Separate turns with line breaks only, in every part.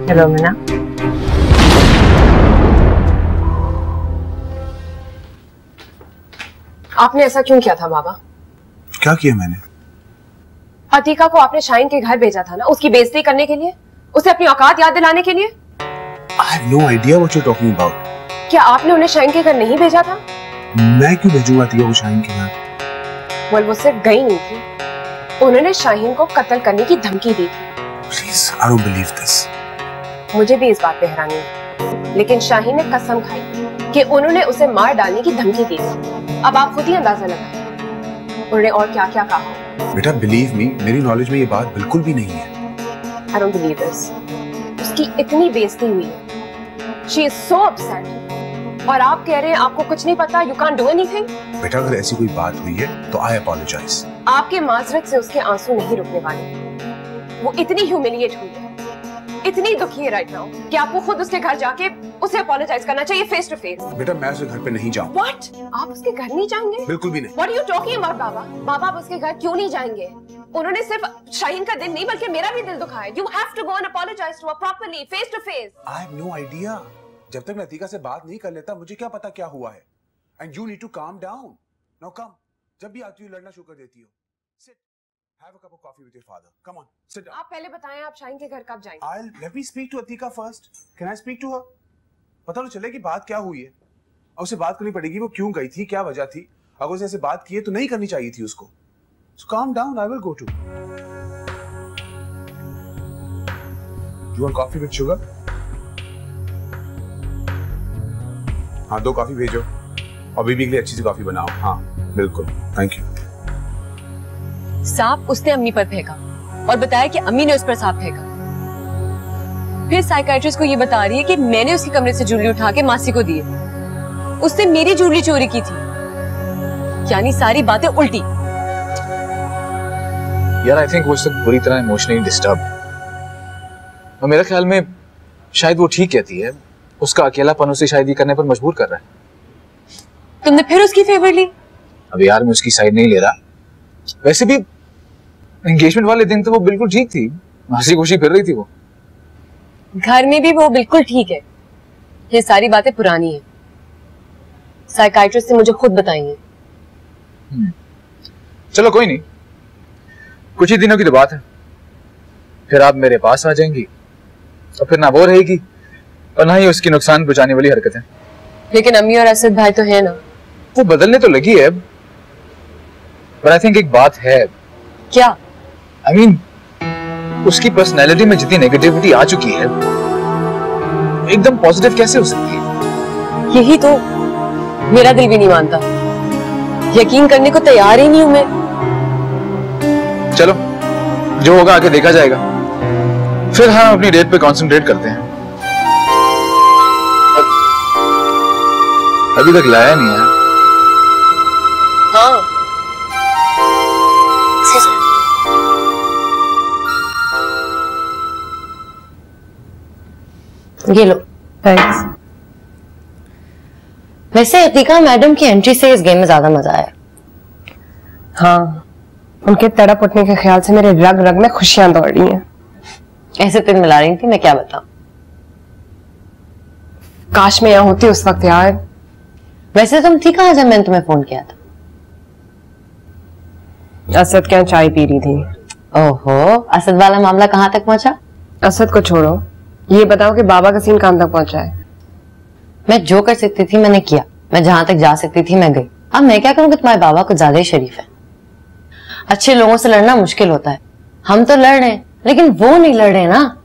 Hello Meena. आपने ऐसा क्यों किया था बाबा?
क्या किया मैंने?
अतीका को आपने शाहीन के घर भेजा था ना, उसकी बेइज्जती करने के लिए, उसे अपनी औकात याद दिलाने के लिए।
I have no idea what you're talking about.
क्या आपने उन्हें शाहीन के घर नहीं भेजा था?
मैं क्यों भेजूंगा अतीका को शाहीन के घर?
वो सिर्फ गई नहीं थी, उन्होंने शाहीन को कत्ल करने की धमकी दी थी।
Please, I don't believe this.
मुझे भी इस बात पे हैरानी है, लेकिन शाहीन ने कसम खाई कि उन्होंने उसे मार डालने की धमकी दी थी। अब आप खुद ही अंदाजा लगाएं उन्होंने और क्या क्या कहा।
बेटा बिलीव मी, मेरी नॉलेज में ये बात बिल्कुल भी नहीं है।
I don't believe this. उसकी इतनी बेइज्जती हुई है, she is so upset. और आप कह रहे हैं आपको कुछ नहीं पता, you can't do anything?
बेटा अगर ऐसी कोई बात हुई है तो I apologize.
आपके माजरत से उसके आंसू नहीं रुकने वाले। वो इतनी ह्यूमिलिएट हुई है, इतनी दुखी है राइट नाउ कि आपको खुद उसके घर जाके उसे अपोलोजाइज करना चाहिए फेस टू फेस।
बेटा मैं उसके घर पे नहीं जाऊँ।
What? आप उसके घर नहीं जाएंगे?
बिल्कुल भी नहीं।
What are you talking about बाबा? बाबा आप उसके घर क्यों नहीं जाएंगे? उन्होंने सिर्फ शाहीन का दिल नहीं बल्कि मेरा भी दिल दुखाया है। You have to go and apologize to her properly, face to face.
I have no idea. जब तक मैं अतीका से बात नहीं कर लेता मुझे क्या पता क्या हुआ है। And you need to calm down. Now come. जब भी आती हो लड़ना शुरू कर देती हो। Sit. Have a cup of coffee with your father. Come on. Sit down.
आप पहले बताएं आप शाहीन के घर कब जाएंगे?
Let me speak to Atika first. Can I speak to her? पता तो चले कि बात क्या हुई है। और उसे बात करनी पड़ेगी वो क्यों गई थी, क्या वजह थी। अगर उसे ऐसे बात की है तो नहीं करनी चाहिए थी उसको। So calm down. I will go to. You want coffee with sugar? हाँ 2 कॉफी भेजो और बीबी के लिए अच्छी सी कॉफी बनाओ। हाँ बिल्कुल, थैंक यू।
सांप उसने अम्मी पर फेंका और बताया कि अम्मी ने उस पर सांप फेंका। फिर साइकियाट्रिस्ट को ये बता रही है कि मैंने उसके कमरे से ज्वेलरी उठा के मासी को दी है, उसने मेरी ज्वेलरी चोरी की थी। यानी सारी बातें उल्टी।
यार आई थिंक वो सब बुरी तरह इमोशनली डिस्टर्ब, और मेरे ख्याल में शायद वो ठीक कहती है। उसका अकेलापन उसे शायद ये करने पर मजबूर कर रहा है।
तुमने फिर उसकी फेवर ली?
अब यार मैं उसकी साइड नहीं ले रहा। वैसे भी एंगेजमेंट वाले दिन तो वो बिल्कुल ठीक थी, हंसी खुशी फिर रही थी वो।
घर में भी वो बिल्कुल ठीक है। ये सारी बातें पुरानी है, साइकियाट्रिस्ट ने मुझे खुद बताई है।
चलो कोई नहीं, कुछ ही दिनों की तो बात है, फिर आप मेरे पास आ जाएंगी और फिर ना वो रहेगी और ना ही उसकी नुकसान पहुंचाने वाली हरकतें।
लेकिन अम्मी और असद भाई तो है ना।
वो बदलने तो लगी है, पर आई थिंक एक बात है।
क्या?
आई मीन उसकी पर्सनैलिटी में जितनी नेगेटिविटी आ चुकी है, एकदम पॉजिटिव कैसे हो सकती है?
यही तो मेरा दिल भी नहीं मानता, यकीन करने को तैयार ही नहीं हूं मैं।
चलो जो होगा आगे देखा जाएगा, फिर हम अपनी डेट पे कंसंट्रेट करते हैं। अभी तक लाया नहीं है।
हाँ ये लो। थैंक्स।
वैसे अतीका मैडम की एंट्री से इस गेम में ज्यादा मजा आया।
हाँ, उनके तड़प उठने के ख्याल से मेरे रग रग में खुशियां दौड़ रही हैं।
ऐसे तिल मिला रही थी, मैं क्या बताऊं।
काश मैं यहाँ होती उस वक्त यार।
वैसे तुम थी कहाँ जब मैंने तुम्हें फोन किया था?
असद क्या चाय पी रही थी।
ओहो, असद वाला मामला कहाँ तक पहुंचा?
असद को छोड़ो, ये बताओ कि बाबा का सीन कहां तक पहुंचा है?
मैं जो कर सकती थी मैंने किया, मैं जहां तक जा सकती थी मैं गई। अब मैं क्या करूं कि तुम्हारे बाबा कुछ ज्यादा ही शरीफ है। अच्छे लोगों से लड़ना मुश्किल होता है। हम तो लड़ रहे हैं लेकिन वो नहीं लड़ रहे ना।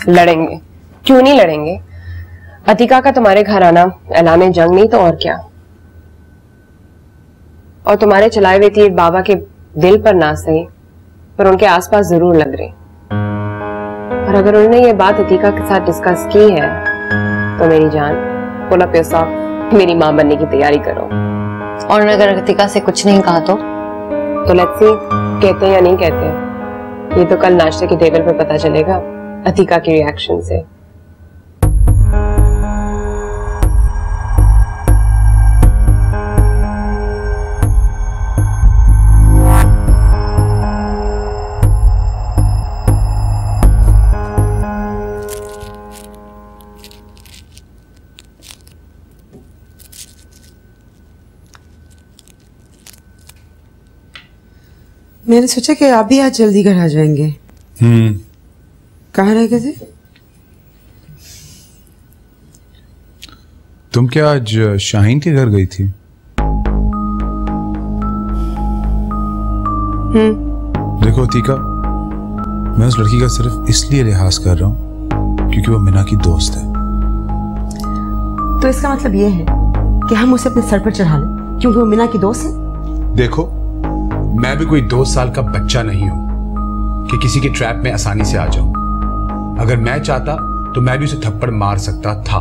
लड़ेंगे, क्यों नहीं लड़ेंगे। अतीका का तुम्हारे घर आना ऐलान जंग नहीं तो और क्या। और तुम्हारे चलाए हुए तीर बाबा के दिल पर ना सही पर उनके आसपास जरूर लग रहे। और अगर उन्होंने ये बात अतीका के साथ डिस्कस की है तो मेरी जान पुल अप योरसेल्फ, मेरी मां बनने की तैयारी करो।
और अगर अतीका से कुछ नहीं कहा तो
लेट्स सी कहते हैं या नहीं कहते। ये तो कल नाश्ते के टेबल पे पता चलेगा अतीका के रिएक्शन से।
मैंने सोचा कि आप भी आज जल्दी घर आ जाएंगे। कहाँ रह गए थे?
तुम क्या आज शाहीन के घर गई थी? देखो अतीका, मैं उस लड़की का सिर्फ इसलिए लिहाज कर रहा हूं क्योंकि वो मीना की दोस्त है।
तो इसका मतलब ये है कि हम उसे अपने सर पर चढ़ा लें क्योंकि वो मीना की दोस्त है?
देखो, मैं भी कोई 2 साल का बच्चा नहीं हूं कि किसी के ट्रैप में आसानी से आ जाऊं। अगर मैं चाहता तो मैं भी उसे थप्पड़ मार सकता था,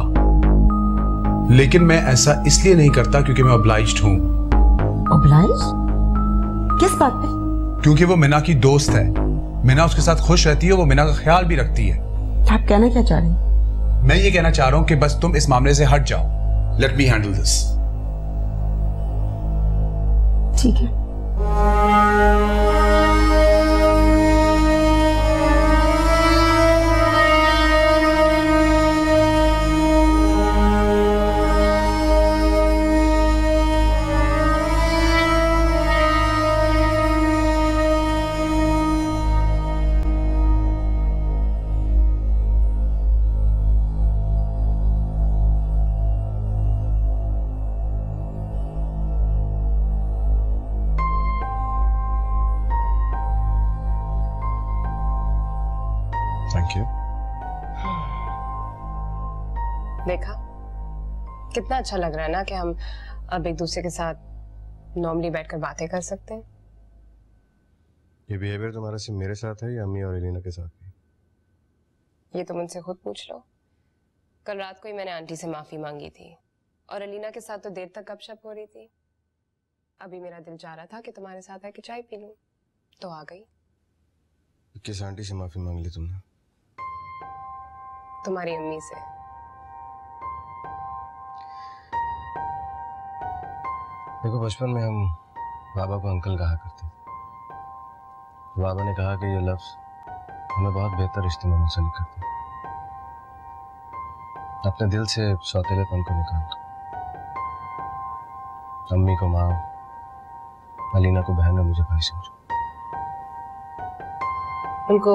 लेकिन मैं ऐसा इसलिए नहीं करता क्योंकि मैं ऑब्लाइज्ड हूं।
ऑब्लाइज्ड? किस बात पे?
क्योंकि वो मीना की दोस्त है। मीना उसके साथ खुश रहती है, वो मीना का ख्याल भी रखती है।
आप कहना क्या चाह रहे हैं?
मैं ये कहना चाह रहा हूं कि बस तुम इस मामले से हट जाओ। Let me handle this.
ठीक है।
Thank you.
देखा कितना अच्छा लग रहा है ना कि हम अब एक दूसरे के साथ नॉर्मली बैठकर बातें कर सकते हैं।
ये बिहेवियर तुम्हारा सिर्फ मेरे साथ है या अम्मी और एलिना के साथ भी?
ये तुम उनसे खुद पूछ लो। कल रात को ही मैंने आंटी से माफी मांगी थी और अलीना के साथ तो देर तक गपशप हो रही थी। अभी मेरा दिल चाह रहा था कि तुम्हारे साथ आके चाय पी लूं, तो आ गई।
किस आंटी से माफी मांग ली तुमने?
तुम्हारी अम्मी से।
देखो, बचपन में हम बाबा को अंकल कहा करते थे। बाबा ने कहा कि ये लफ्ज हमें बहुत बेहतर रिश्ते में मुंसलिक करते हैं। अपने दिल से सौतेलेपन को निकाल दो। अम्मी को माँ, अलीना को बहन और मुझे भाई समझो।
उनको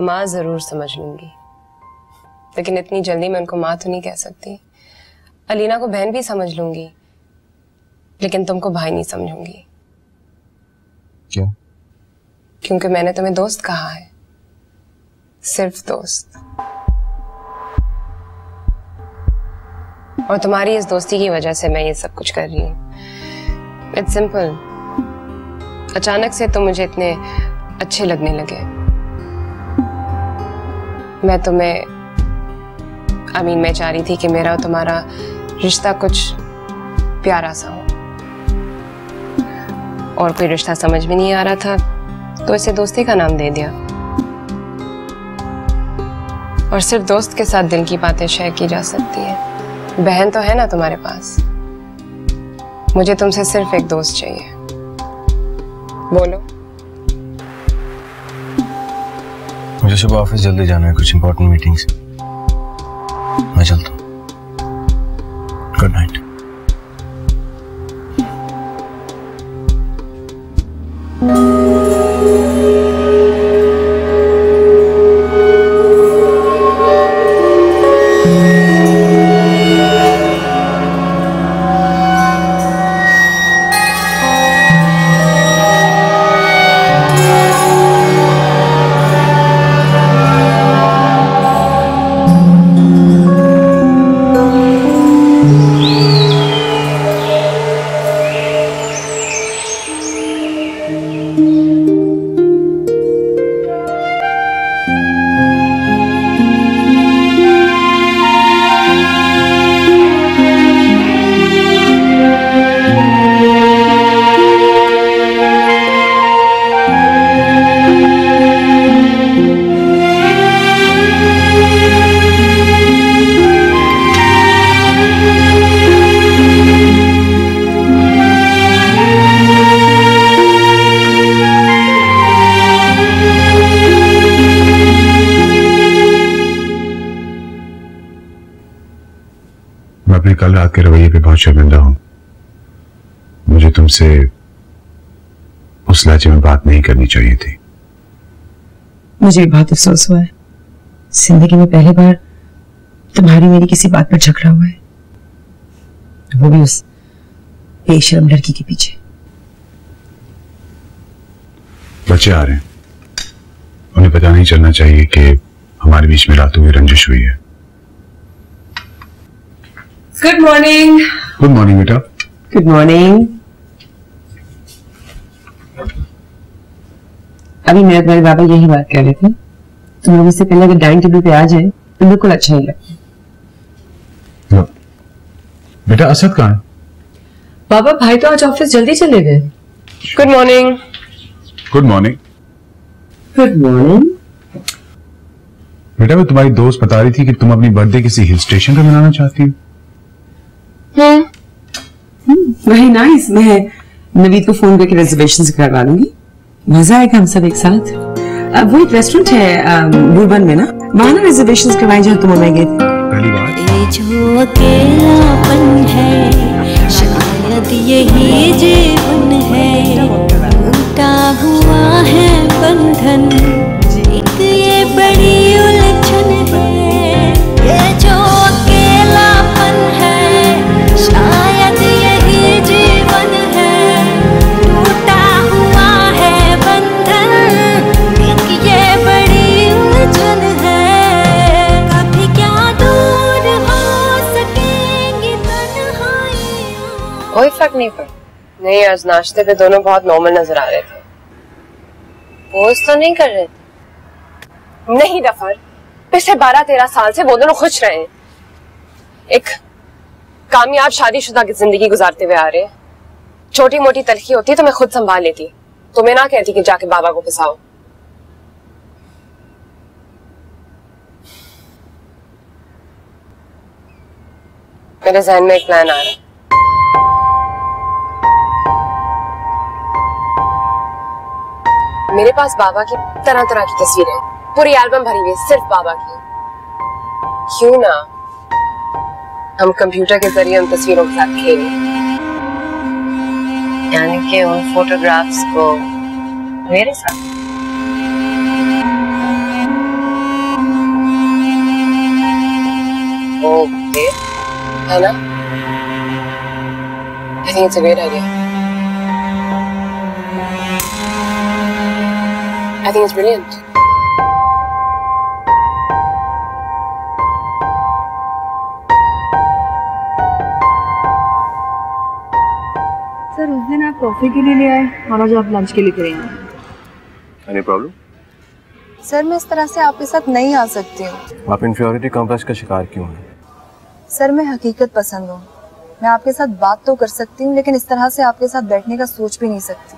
माँ जरूर समझ लूंगी, लेकिन इतनी जल्दी मैं उनको माँ तो नहीं कह सकती। अलीना को बहन भी समझ लूंगी, लेकिन तुमको भाई नहीं समझूंगी।
क्यों?
क्योंकि मैंने तुम्हें दोस्त कहा है, सिर्फ दोस्त। और तुम्हारी इस दोस्ती की वजह से मैं ये सब कुछ कर रही हूँ। It's simple. अचानक से तुम मुझे इतने अच्छे लगने लगे। मैं तुम्हें मैं चाह रही थी कि मेरा और तुम्हारा रिश्ता कुछ प्यारा सा हो, और कोई रिश्ता समझ में नहीं आ रहा था तो इसे दोस्ती का नाम दे दिया। और सिर्फ दोस्त के साथ दिल की बातें शेयर की जा सकती है। बहन तो है ना तुम्हारे पास। मुझे तुमसे सिर्फ एक दोस्त चाहिए। बोलो।
मुझे सुबह ऑफिस जल्दी जाना है, कुछ इंपॉर्टेंट मीटिंग्स। मैं चलता हूँ। Good night.
मैं अपने कल रात के रवैये पे बहुत शर्मिंदा हूं। मुझे तुमसे उस लहजे में बात नहीं करनी चाहिए थी।
मुझे भी बहुत अफसोस हुआ है, जिंदगी में पहली बार तुम्हारी मेरी किसी बात पर झगड़ा हुआ है, वो भी उस बेशर्म लड़की के पीछे।
बच्चे आ रहे हैं, उन्हें पता नहीं चलना चाहिए कि हमारे बीच में रातों में रंजिश हुई है।
Good morning.
गुड मॉर्निंग बेटा।
Good morning. अभी मेरे तुम्हारे बाबा यही बात कह रहे थे, तुम लोग इससे पहले अगर डाइनिंग टेबल पे आ जाए तो बिल्कुल अच्छा नहीं लगता।
बेटा असद कहाँ है?
बाबा भाई तो आज ऑफिस जल्दी चले गए। Good morning.
Good morning.
Good morning.
बेटा मैं तुम्हारी दोस्त बता रही थी कि तुम अपनी बर्थडे किसी हिल स्टेशन पे मनाना चाहती हो।
वही नाइस। मैं नवीद को फोन करके रिजर्वेशन करवा लूंगी, मजा आएगा हम सब एक साथ। अब वो एक रेस्टोरेंट है बुरबन में ना, वहां ना रिजर्वेशन करवाए जहाँ तुम और मैं गए थे
पहली बार।
ये जो अकेलापन है शायद यही जीवन है, टूटा हुआ है बंधन, एक ये बड़ी उलझन है। ये जो अकेलापन है शायद यही जीवन है, टूटा हुआ है बंधन, एक ये बड़ी उलझन है। कभी क्या दूर हो सकेंगी तन्हाइयाँ।
कोई फर्क नहीं पड़ा। नहीं, आज नाश्ते पे दोनों बहुत नॉर्मल नजर आ रहे थे। पोज तो नहीं कर रहे थे। नहीं दफर, पिछले 12-13 साल से वो दोनों खुश रहे हैं, एक कामयाब शादीशुदा की जिंदगी गुजारते हुए आ रहे हैं। छोटी मोटी तलखी होती तो मैं खुद संभाल लेती, तुम्हें ना कहती कि जाके बाबा को फंसाओ। मेरे जहन में एक प्लान आ रहा है। मेरे पास बाबा की तरह तरह की तस्वीरें, पूरी एल्बम भरी हुई सिर्फ बाबा की। क्यों ना हम कंप्यूटर के जरिए उन तस्वीरों के साथ खेलें,
यानी कि उन फोटोग्राफ्स को मेरे साथ।
ओके, है ना? I think it's a great idea. I think it's brilliant.
Sir उस दिन आप कॉफी के लिए ले आए और आज आप लंच के लिए करे हैं।
Any problem?
सर मैं इस तरह से आपके साथ नहीं आ सकती हूँ।
आप इन्फ्योरिटी कॉम्प्लेक्स का शिकार क्यों हैं?
सर मैं हकीकत पसंद हूँ, मैं आपके साथ बात तो कर सकती हूँ लेकिन इस तरह से आपके साथ बैठने का सोच भी नहीं सकती।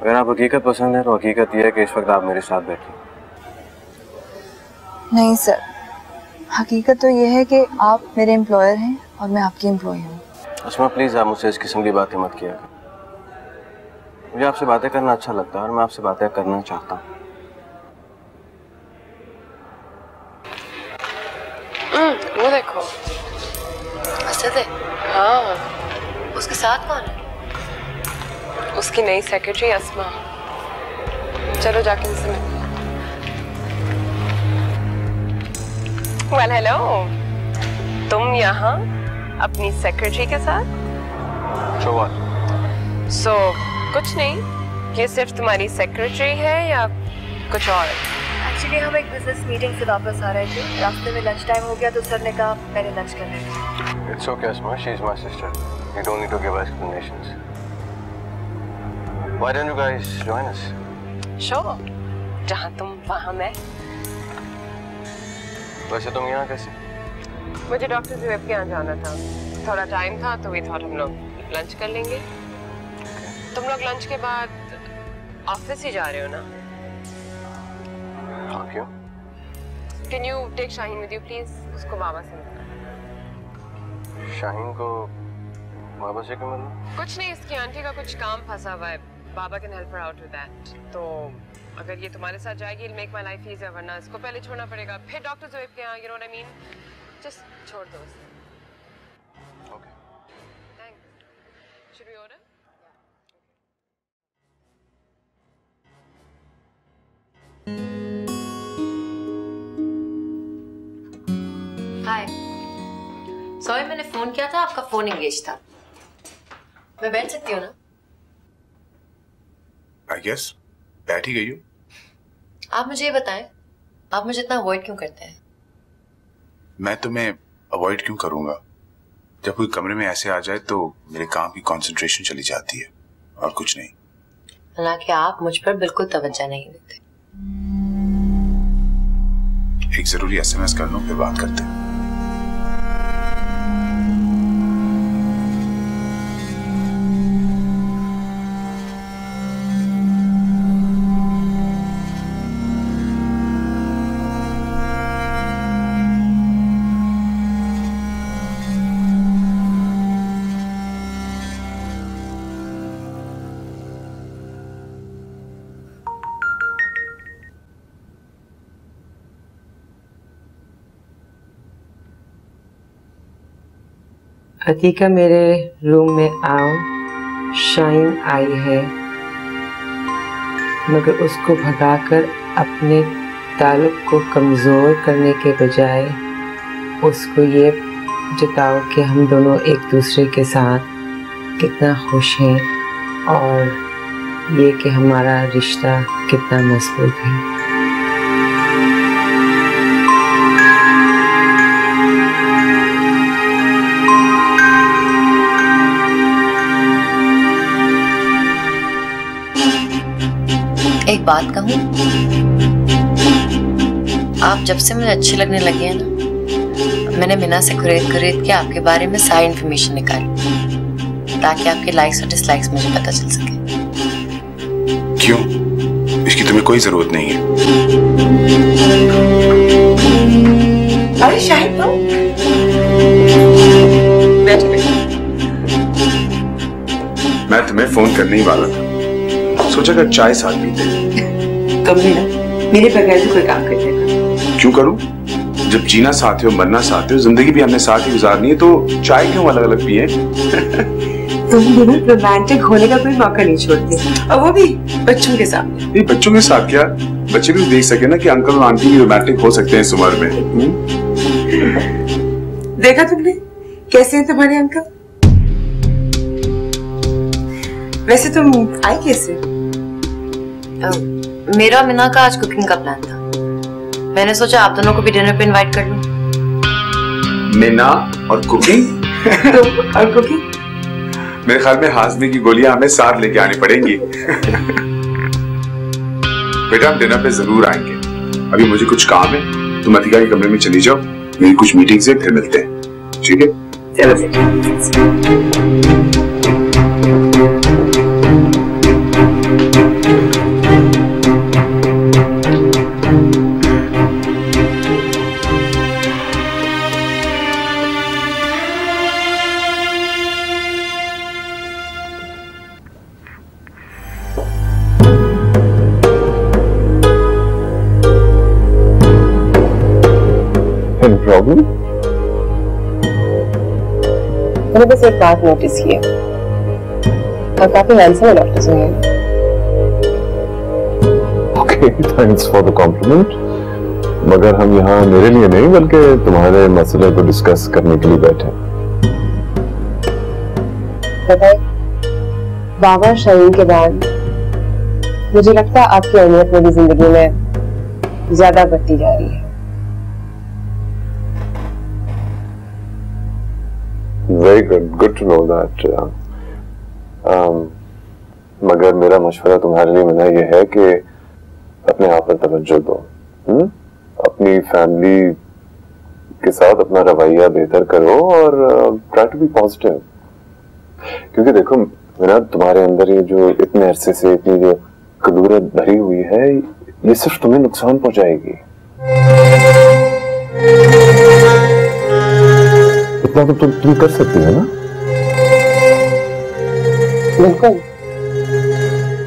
अगर आप हकीकत पसंद है तो हकीकत यह है कि इस वक्त आप मेरे साथ बैठे।
नहीं सर, हकीकत तो ये है कि आप मेरे एम्प्लॉयर हैं और मैं आपकी एम्प्लॉय हूँ।
अस्मा प्लीज आप मुझसे इस किस्म की बातें मत किया करें। मुझे आपसे बातें करना अच्छा लगता है और मैं आपसे बातें करना चाहता हूँ।
वो देखो,
असद है।
हाँ,
उसके साथ कौन है?
उसकी नई सेक्रेटरी अस्मा। चलो जाके उनसे मिलो। वेल हेलो, तुम यहाँ अपनी सेक्रेटरी के साथ? सो कुछ नहीं, ये सिर्फ तुम्हारी सेक्रेटरी है या कुछ और?
एक्चुअली हम एक बिजनेस मीटिंग से वापस आ रहे थे, रास्ते में लंच टाइम हो गया तो सर ने कहा पहले लंच कर लेंगे।
It's okay, Asma. She's my sister. You don't need to give explanations. Why don't you guys join us?
Sure. जहाँ तुम वहाँ मैं।
वैसे तुम यहाँ कैसे?
मुझे डॉक्टर जुएब के यहाँ जाना था, थोड़ा टाइम था तो वी थॉट हम लोग लंच कर लेंगे। तुम लोग लंच के बाद ऑफिस ही जा रहे हो ना?
हाँ क्यों?
Can you take Shaheen with you please? उसको बाबा से मिलना।
शाहीन को बाबा से क्यों मिलना?
कुछ नहीं, इसकी आंटी का कुछ काम फंसा हुआ है, बाबा can help her out with that. तो अगर ये तुम्हारे साथ जाएगी it make my life easier, वरना इसको पहले छोड़ना पड़ेगा, फिर डॉक्टर जुएब के यहाँ, you know what I mean. Just छोड़ दो उसे।
Okay.
Thanks. Should we order?
Sorry मैंने फोन किया था, आपका फोन एंगेज था। मैं बैठ सकती हूँ ना?
I guess बैठ ही गई हो।
आप मुझे ये बताएं, आप मुझे इतना अवॉइड क्यों करते हैं?
मैं तुम्हें अवॉइड क्यों करूंगा? जब कोई कमरे में ऐसे आ जाए तो मेरे काम की कंसंट्रेशन चली जाती है और कुछ नहीं।
हालांकि आप मुझ पर बिल्कुल तवज्जो नहीं देते।
एक जरूरी SMS कर लूं फिर बात करते हैं।
अतीका मेरे रूम में आओ, शाइन आई है, मगर उसको भगाकर अपने ताल्लुक को कमज़ोर करने के बजाय उसको ये जताओ कि हम दोनों एक दूसरे के साथ कितना खुश हैं और ये कि हमारा रिश्ता कितना मजबूत है।
एक बात कहूँ, आप जब से मुझे अच्छे लगने लगे हैं ना, मैंने मीना से खरीद के आपके बारे में सारी इंफॉर्मेशन निकाली ताकि आपके लाइक्स और डिसलाइक्स मुझे पता चल सके।
क्यों? इसकी तुम्हें कोई जरूरत नहीं है।
अरे शाहिद तो बैठ।
मैं तुम्हें फोन करने ही वाला था, सोचा कर चाय साथ पीते।
तुम भी ना मेरे बगैर भी कोई काम कर देगा।
क्यों करूं? जब जीना साथ हो मरना साथ हो, जिंदगी भी हमने साथ ही गुजारनी है, तो चाय क्यों अलग अलग पिए?
तुम भी ना रोमांटिक होने का कोई मौका नहीं छोड़ते, और वो भी बच्चों के सामने।
नहीं, बच्चों के साथ क्या, बच्चे भी देख सके ना कि अंकल और आंटी भी रोमांटिक हो सकते हैं इस उम्र में।
देखा तुमने कैसे हैं तुम्हारे अंकल? वैसे तुम आई कैसे?
मेरा मीना का आज कुकिंग का प्लान था, मैंने सोचा आप दोनों को भी डिनर पे इनवाइट कर लूं।
मीना और कुकिंग?
तुम और कुकिंग?
मेरे ख्याल में हाजमे की गोलियां हमें साथ लेके आनी पड़ेंगी। बेटा हम डिनर पे जरूर आएंगे, अभी मुझे कुछ काम है, तुम अतिका के कमरे में चली जाओ, मेरी कुछ मीटिंग्स है, फिर मिलते हैं, ठीक है? चलो।
प्रॉब्लम?
मैंने बस एक बात नोटिस की है, आप काफी हैंडसम है doctor Suhail.
Okay, thanks for the compliment, मगर हम यहाँ मेरे लिए नहीं बल्कि तुम्हारे मसले को डिस्कस करने के लिए बैठे।
बताए, बाबा शाहीन के बाद मुझे लगता है आपकी अहमियत मेरी जिंदगी में ज्यादा बढ़ती जा रही है।
Very good, good to know that. मगर मेरा मशवरा तुम्हारे लिए मना ये है कि अपने आप पर तवज्जो दो, अपनी फैमिली के साथ अपना रवैया बेहतर करो और ट्राई टू बी पॉजिटिव। क्योंकि देखो मेरा तुम्हारे अंदर ये जो इतने अरसे से इतनी जो कदूरत भरी हुई है, ये सिर्फ तुम्हें नुकसान पहुंचाएगी। इतना तो तुम कर सकती हो ना?
बिल्कुल,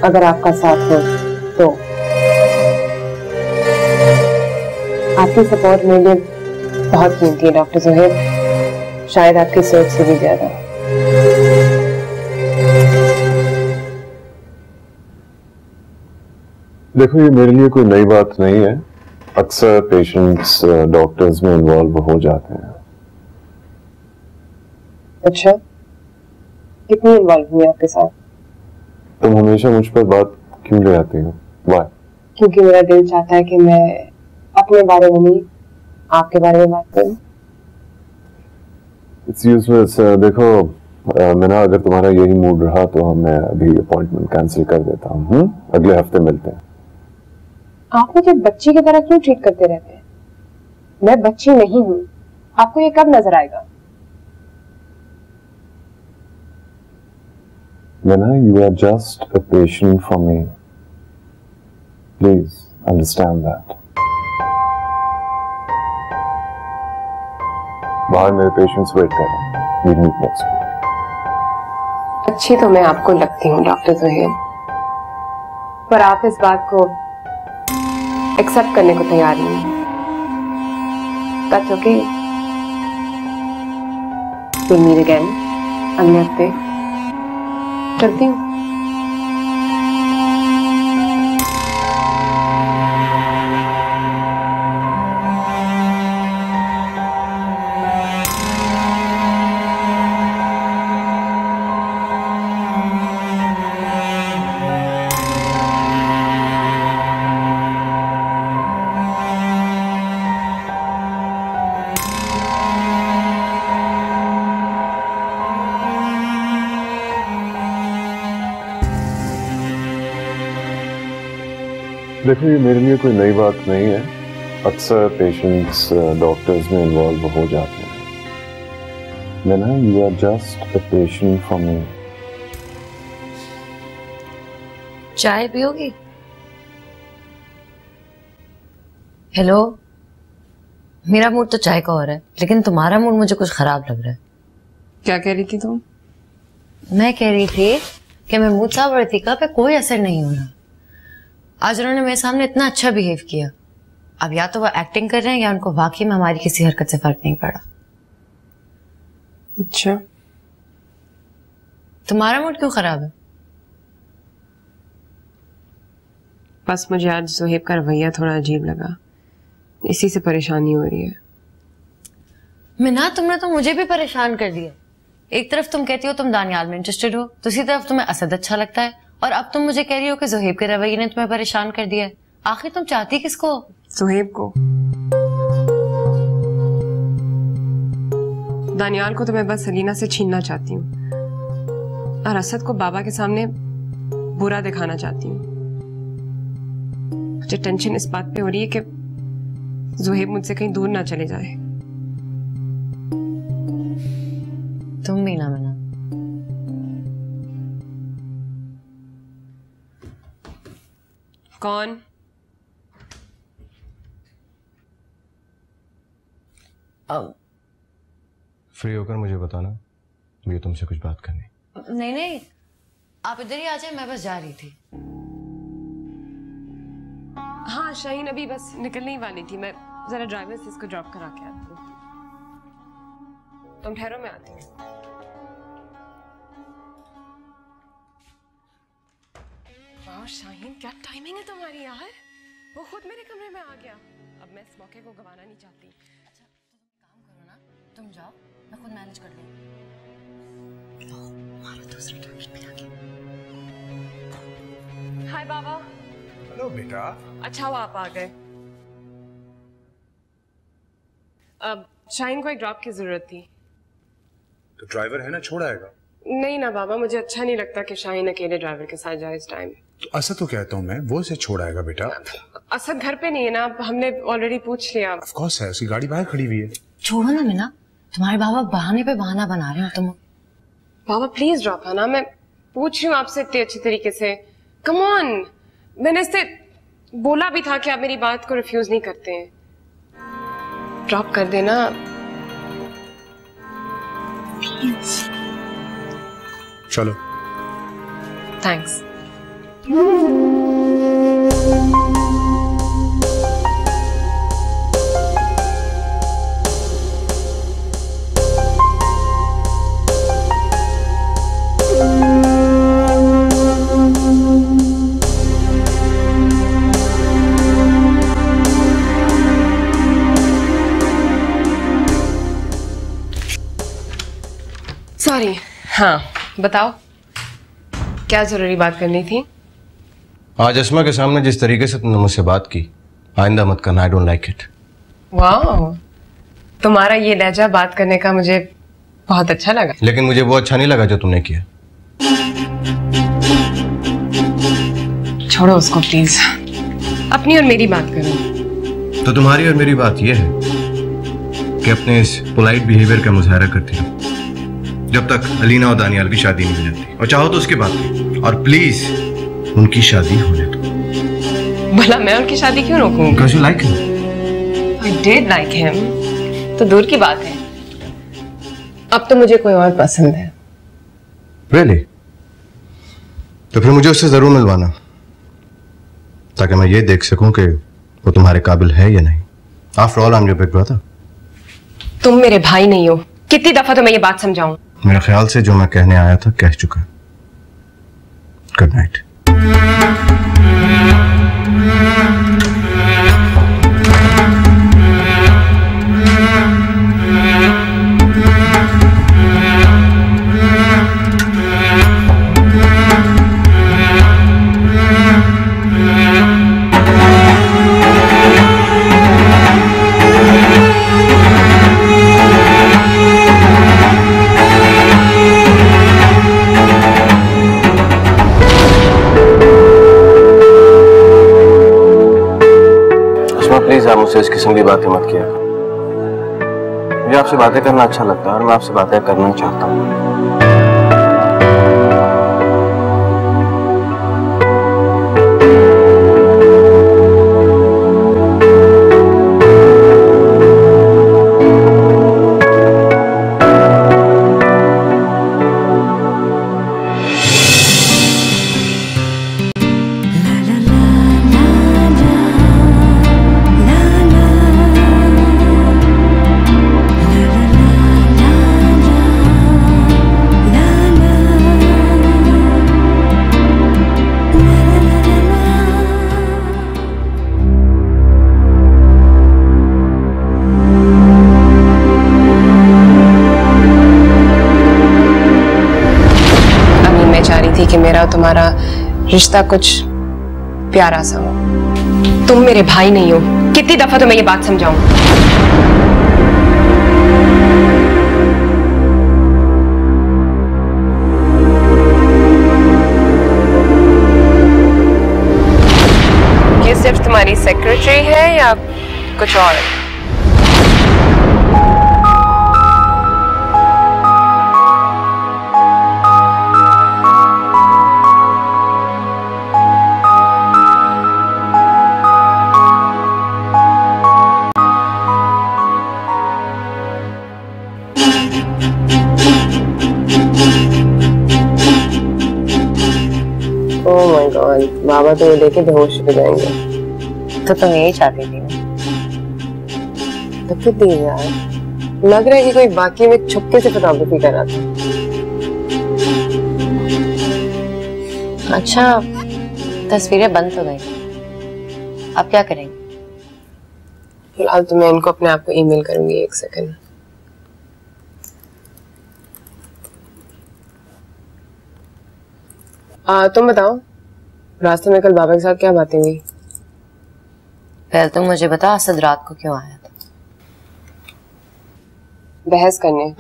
अगर आपका साथ हो तो। आपकी सपोर्ट मेरे लिए बहुत कीमती है डॉक्टर सुहेल, शायद आपकी सोच से भी ज्यादा।
देखो ये मेरे लिए कोई नई बात नहीं है, अक्सर पेशेंट्स डॉक्टर्स में इन्वॉल्व हो जाते हैं,
अच्छा, कितनी इन्वॉल्व हुई आपके साथ?
तुम हमेशा मुझ पर बात क्यों ले आती हो? Why?
क्योंकि मेरा दिल चाहता है कि मैं अपने बारे में नहीं, आपके बारे में बात करूं।
It's useless. देखो मैंने, अगर तुम्हारा यही मूड रहा तो मैं अभी अपॉइंटमेंट कैंसिल कर देता हूँ। अगले हफ्ते मिलते हैं।
आप मुझे बच्ची की तरह क्यों ट्रीट करते रहते हैं? मैं बच्ची नहीं हूँ, आपको ये कब नजर आएगा?
Mena, you are just a patient for me. Please understand that. बाहर मेरे पेशेंट्स वेट कर रहे हैं। We'll meet next week.
अच्छी तो मैं आपको लगती हूँ डॉक्टर जोहेब, पर आप इस बात को एक्सेप्ट करने को तैयार नहीं हैं। That's okay. We'll meet again अगले हफ्ते। चलती हूँ।
देखो, ये मेरे लिए कोई नई बात नहीं है। अक्सर पेशेंट्स डॉक्टर्स में इन्वॉल्व हो जाते हैं। Maina, you are just a patient for me.
चाय पियोगी? हेलो, मेरा मूड तो चाय का हो रहा है, लेकिन तुम्हारा मूड मुझे कुछ खराब लग रहा है।
क्या कह रही थी तुम?
मैं कह रही थी कि महमूद साहब और अतीका पे कोई असर नहीं हो रहा। आज उन्होंने मेरे सामने इतना अच्छा बिहेव किया। अब या तो वो एक्टिंग कर रहे हैं या उनको वाकई में हमारी किसी हरकत से फर्क नहीं पड़ा।
अच्छा,
तुम्हारा मूड क्यों खराब है?
बस मुझे आज जोहेब का रवैया थोड़ा अजीब लगा, इसी से परेशानी हो रही है।
मिना, तुमने तो मुझे भी परेशान कर दिया। एक तरफ तुम कहती हो तुम दानियाल में इंटरेस्टेड हो, दूसरी तरफ तुम्हें असद अच्छा लगता है, और अब तुम मुझे कह रही हो कि जोहेब के रवैये ने तुम्हें परेशान कर दिया है। आखिर तुम चाहती किसको?
जोहेब को। दानियाल को तो मैं बस सलीना से छीनना चाहती हूँ और असद को बाबा के सामने बुरा दिखाना चाहती हूँ। मुझे टेंशन इस बात पे हो रही है कि जोहेब मुझसे कहीं दूर ना चले जाए।
तुम भी ना मिना।
कौन?
फ्री होकर मुझे बताना, मुझे तुमसे कुछ बात करनी।
नहीं नहीं, आप इधर ही आ जाए, मैं बस जा रही थी।
हाँ, शाहीन अभी बस निकलने ही वाली थी। मैं जरा ड्राइवर से इसको ड्रॉप करा के आती हूँ। तुम ठहरो, मैं आती हूँ। वाह शाहीन, क्या टाइमिंग है तुम्हारी यार। वो खुद मेरे कमरे में आ गया। अब मैं इस मौके को गंवाना नहीं चाहती।
अच्छा, तो तुम काम करो ना, तुम जाओ, मैं खुद मैनेज कर लूंगी। हमारा दूसरा ड्राइवर भी आ गया।
हाय बाबा।
हेलो बेटा।
अच्छा हुआ आप आ गए। अब शाहीन को एक ड्रॉप की जरूरत थी।
तो ड्राइवर है ना, छोड़ आएगा।
नहीं ना बाबा, मुझे अच्छा नहीं लगता कि शाहीन अकेले ड्राइवर के साथ जाए इस टाइम।
तो असद तो कहता हूँ मैं, वो इसे छोड़ आएगा बेटा।
असद घर पे नहीं है ना, हमने ऑलरेडी पूछ लिया।
ऑफ कोर्स है, उसकी गाड़ी बाहर खड़ी हुई है।
छोड़ो ना मिना, तुम्हारे बाबा बहाने पे बहाना बना रहे हो तुम।
बाबा प्लीज ड्रॉप आना, मैं पूछ रही हूँ आपसे इतने अच्छे तरीके से। कम ऑन, मैंने इससे बोला भी था कि आप मेरी बात को रिफ्यूज नहीं करते हैं। ड्रॉप कर देना प्लीज।
चलो।
थैंक्स। हाँ बताओ, क्या जरूरी बात करनी थी?
आज अस्मा के सामने जिस तरीके से तुमने मुझसे बात की, आइंदा मत करना। I don't like it.
वाह, तुम्हारा ये लहजा बात करने का मुझे बहुत अच्छा लगा।
लेकिन मुझे वो अच्छा नहीं लगा जो तुमने किया।
छोड़ो उसको प्लीज, अपनी और मेरी बात करो।
तो तुम्हारी और मेरी बात यह है कि अपने इस पोलाइट बिहेवियर का मुजाहरा करती रहो जब तक अलीना और दानियाल की शादी नहीं हो जाती, और चाहो तो उसके बाद भी। और प्लीज उनकी शादी होने दो।
भला मैं उनकी शादी क्यों रोकूंगी?
Because you like him.
I did like him. तो दूर की बात है, अब तो मुझे कोई और पसंद है।
Really? तो फिर मुझे उससे जरूर मिलवाना, ताकि मैं ये देख सकूं कि वो तुम्हारे काबिल है या नहीं। After all, I'm your big brother.
तुम मेरे भाई नहीं हो। कितनी दफा तो मैं ये बात समझाऊं?
मेरे ख्याल से जो मैं कहने आया था कह चुका। Good night. प्लीज आप मुझसे इस किस्म की बातें मत किया। मुझे आपसे बातें करना अच्छा लगता है और मैं आपसे बातें करना चाहता हूँ।
कि मेरा और तुम्हारा रिश्ता कुछ प्यारा सा हो। तुम मेरे भाई नहीं हो। कितनी दफा तो मैं ये बात समझाऊं? ये सिर्फ तुम्हारी सेक्रेटरी है या कुछ और? ओह माय गॉड, बाबा तो ये देखे बेहोश हो जाएंगे।
तो तुम यही चाहती थी ना?
तो कितनी यार, लग रहा है कि कोई बाकी में छुपके से फोटोग्राफी कर रहा था।
अच्छा, तस्वीरें बंद तो गई, अब क्या करेंगे?
फिलहाल तो मैं इनको अपने आप को ईमेल करूंगी। एक सेकंड। तुम बताओ, रास्ते में कल बाबा के साथ क्या बातें हुई?
पहले तुम मुझे बता, असद रात को क्यों आया था?
बहस करने।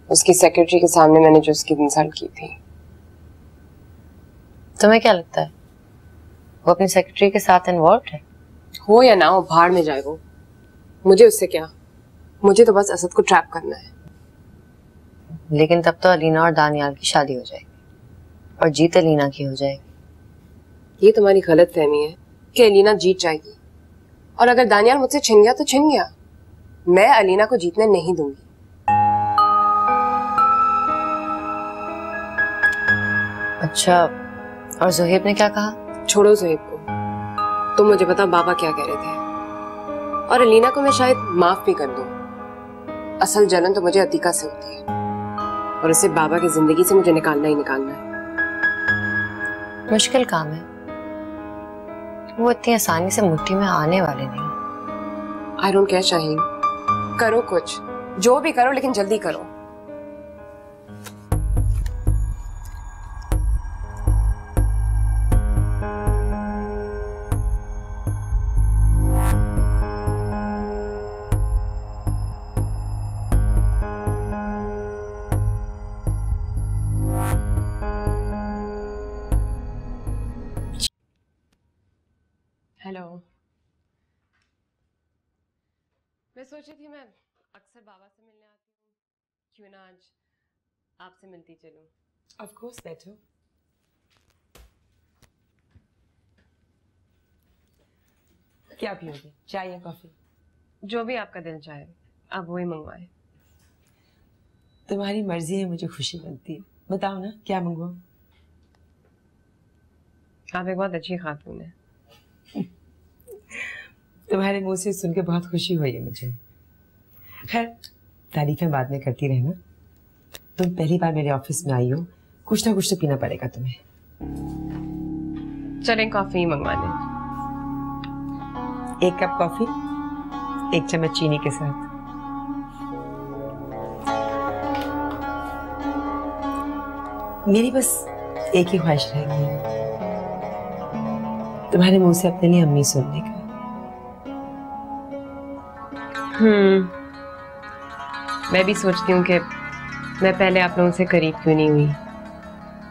उसकी सेक्रेटरी के सामने मैंने जो उसकी इंसल्ट की थी।
तुम्हें क्या लगता है वो अपनी सेक्रेटरी के साथ इन्वॉल्व है?
हो या ना हो, भाड़ में जाए वो। मुझे उससे क्या, मुझे तो बस असद को ट्रैप करना है।
लेकिन तब तो अलीना और दानियाल की शादी हो जाएगी और जीत अलीना की हो जाएगी।
ये तुम्हारी गलत फहमी है कि अलीना जीत जाएगी, और अगर दानियाल मुझसे छिन गया तो छिन गया। मैं अलीना को जीतने नहीं दूंगी।
अच्छा, और ज़ुहैब ने क्या कहा?
छोड़ो ज़ुहैब को, तुम मुझे बताओ बाबा क्या कह रहे थे। और अलीना को मैं शायद माफ भी कर दूं। असल जलन तो मुझे अतीका से होती है, और उसे बाबा की जिंदगी से मुझे निकालना ही निकालना है।
मुश्किल काम है, वो इतनी आसानी से मुट्ठी में आने वाले नहीं।
आई डोंट केयर शाहीन, करो कुछ, जो भी करो लेकिन जल्दी करो। सोच रही थी मैं अक्सर बाबा से मिलने आती हूँ, क्यों ना आज आपसे मिलती चलूं।
ऑफ कोर्स, बैठो। क्या पियोगे, चाय या कॉफी?
जो भी आपका दिल चाहे, आप वही मंगवाएं।
तुम्हारी मर्जी है, मुझे खुशी मिलती है। बताओ ना, क्या मंगवाऊं?
आप एक बहुत अच्छी खातून है।
तुम्हारे मुंह से सुन के बहुत खुशी हुई है मुझे। खैर, तारीफें बाद में करती रहना। तुम पहली बार मेरे ऑफिस में आई हो, कुछ ना कुछ तो पीना पड़ेगा तुम्हें।
चलें कॉफी मंगवा लें।
1 कप कॉफी, 1 चम्मच चीनी के साथ। मेरी बस एक ही ख्वाहिश रह गई है, तुम्हारे मुंह से अपने लिए अम्मी सुनने का।
मैं भी सोचती हूँ कि मैं पहले आप लोगों से करीब क्यों नहीं हुई।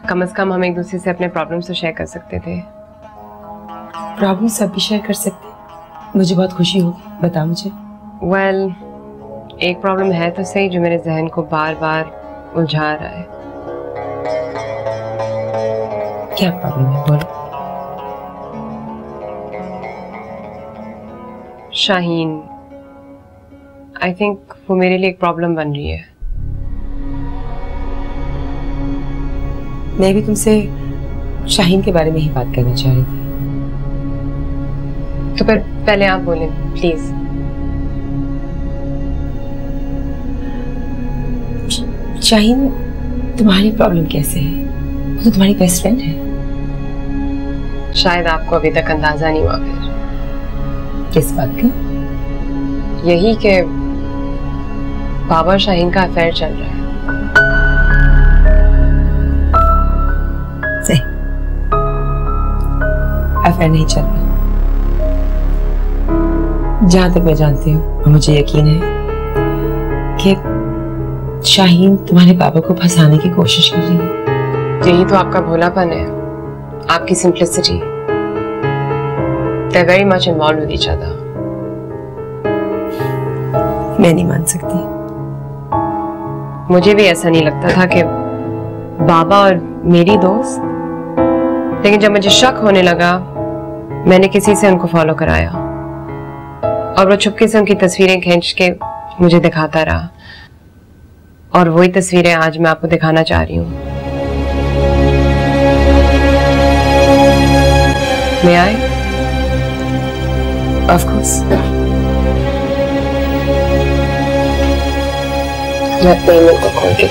कम से कम हम एक दूसरे से अपने प्रॉब्लम्स तो शेयर कर सकते थे।
प्रॉब्लम सब भी शेयर कर सकते, मुझे बहुत खुशी होगी। बताओ मुझे।
वेल, एक प्रॉब्लम है तो सही जो मेरे जहन को बार बार उलझा रहा है।
क्या प्रॉब्लम है, बोलो।
शाहीन, आई थिंक वो मेरे लिए एक प्रॉब्लम बन रही है।
मैं भी तुमसे शाहीन के बारे में ही बात करना चाह रही थी।
तो फिर पहले आप बोलें प्लीज।
शाहीन, तुम्हारी प्रॉब्लम कैसे है? वो तो तुम्हारी बेस्ट फ्रेंड है।
शायद आपको अभी तक अंदाजा नहीं हुआ। फिर
किस बात का?
यही कि बाबा और शाहीन का अफेयर चल रहा है।
सही, अफेयर नहीं चल रहा। जहां तक मैं जानती हूँ और मुझे यकीन है कि शाहीन तुम्हारे पापा को फंसाने की कोशिश कर रही है।
यही तो आपका भोलापन है, आपकी simplicity. They're very much involved with each other.
मैं नहीं मान सकती।
मुझे भी ऐसा नहीं लगता था कि बाबा और मेरी दोस्त, लेकिन जब मुझे शक होने लगा मैंने किसी से उनको फॉलो कराया और वो चुपके से उनकी तस्वीरें खींच के मुझे दिखाता रहा, और वही तस्वीरें आज मैं आपको दिखाना चाह रही हूँ। May I?
Of course.
मैं अपने ईमेल को खोल के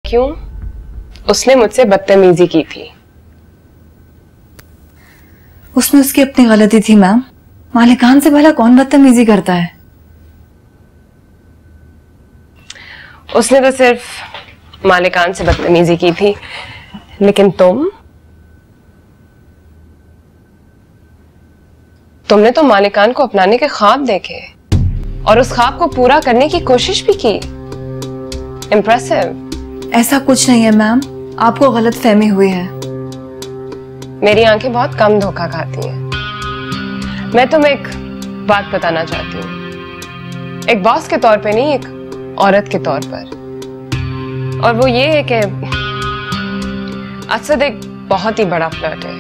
क्यों? उसने मुझसे बदतमीजी की थी।
उसमें उसकी अपनी गलती थी मैम। मालिकान से भला कौन बदतमीजी करता है?
उसने तो सिर्फ मालिकान से बदतमीजी की थी, लेकिन तुमने तो मालिकान को अपनाने के ख्वाब देखे और उस ख्वाब को पूरा करने की कोशिश भी की। इम्प्रेसिव।
ऐसा कुछ नहीं है मैम, आपको गलतफहमी हुई है।
मेरी आंखें बहुत कम धोखा खाती हैं। मैं तुम्हें एक बात बताना चाहती हूँ, एक बॉस के तौर पे नहीं, एक औरत के तौर पर। और वो ये है कि असद एक बहुत ही बड़ा फ्लर्ट है।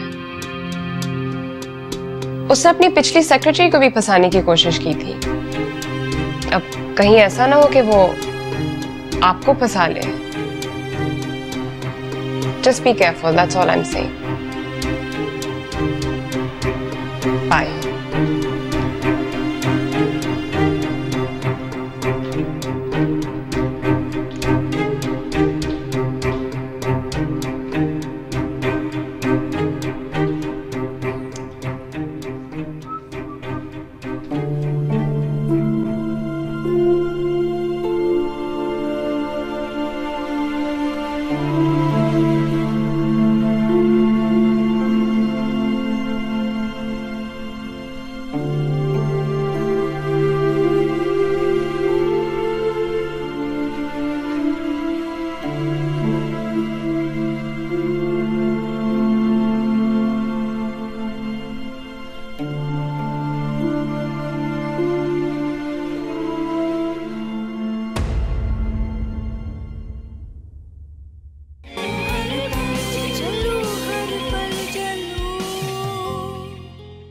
उसने अपनी पिछली सेक्रेटरी को भी फंसाने की कोशिश की थी। अब कहीं ऐसा ना हो कि वो आपको फंसा ले। Just be careful, that's all I'm saying. Bye.